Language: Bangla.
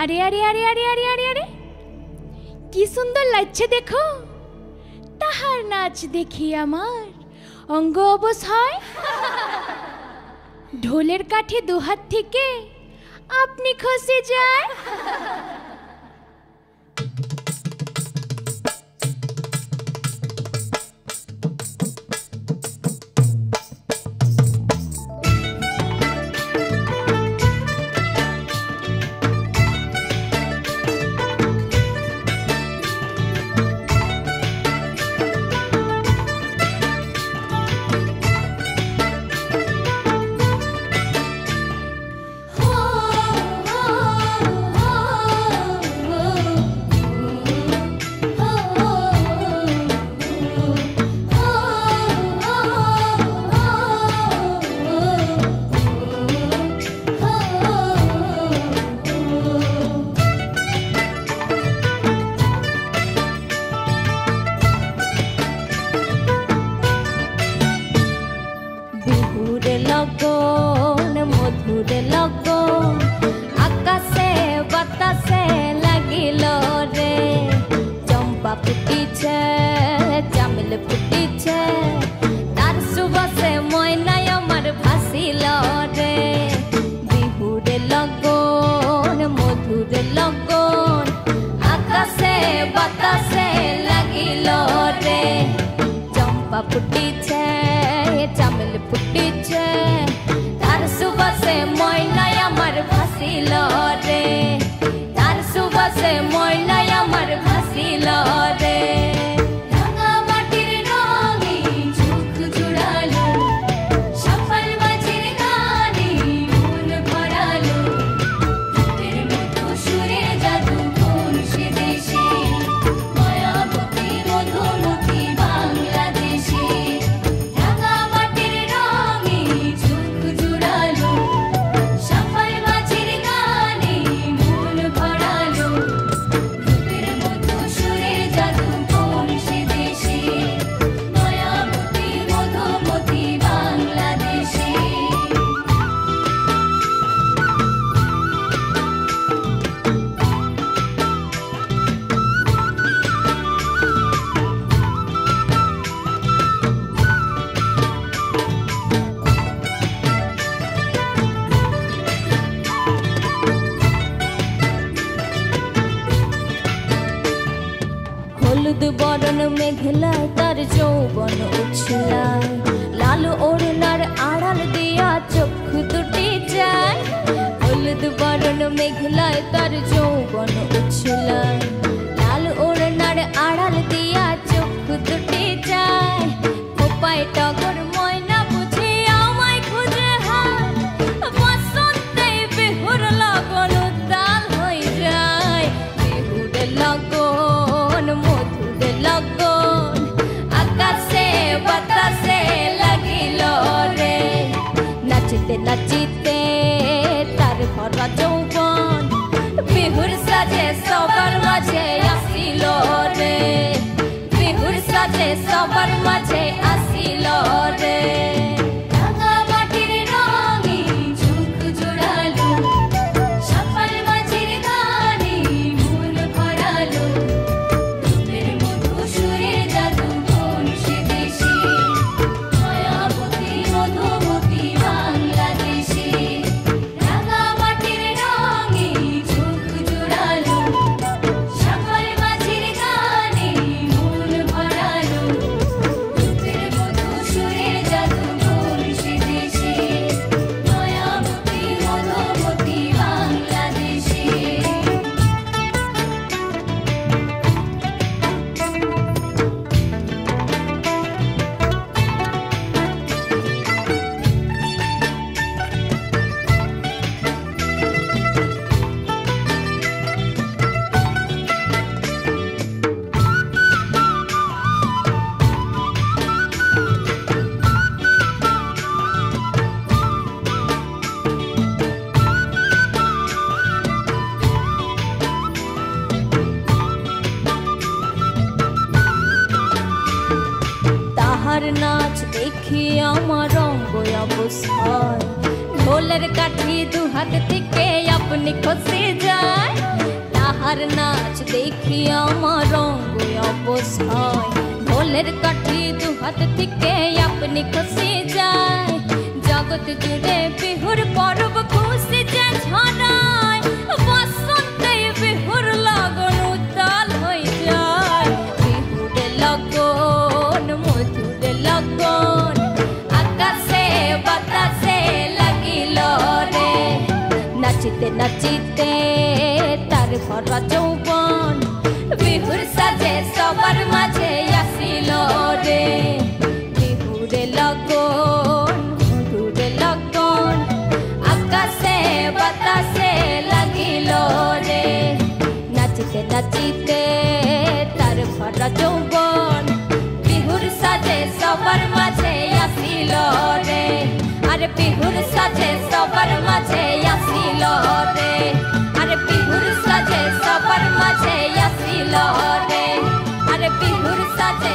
আরে আরে আরে আরে আরে আরে আরে কি সুন্দর লাগছে দেখো, তাহার নাচ দেখি আমার অঙ্গ অবশ হয়। ঢোলের কাঠে দুহাত থেকে আপনি খসে যায়। ढोलर काठी दू हाथ থেকে আপনি খসে যায়। দেখি আমার অঙ্গ অবস্থায় ঢোলের কাঠি দু হাত থেকে আপনি খসে যায় জগৎ জুড়ে বিহুর পর্ব খুশি যে ছড়ায় বসন্তে বিহুর লগন উত্তাল হয়ে যায় বিহুর লগন মধুর লগন আকাশে বাতাসে লাগিল রে নাচিতে নাচিতে তার ভরা যৌবন বিহুর সাজে সবার মাঝে আসিল রে বিহুর লগন মধুর লগন আকাশে বাতাসে লাগিল রে নাচিতে নাচিতে তার ভরা যৌবন বিহুর সাজে সবার মাঝে আসিল রে আরে বিহুর সাজে সবার মাঝে আসিল রে আরে বিহুর সাজে সবার মাঝে আসিল রে আরে বিহুর সাজে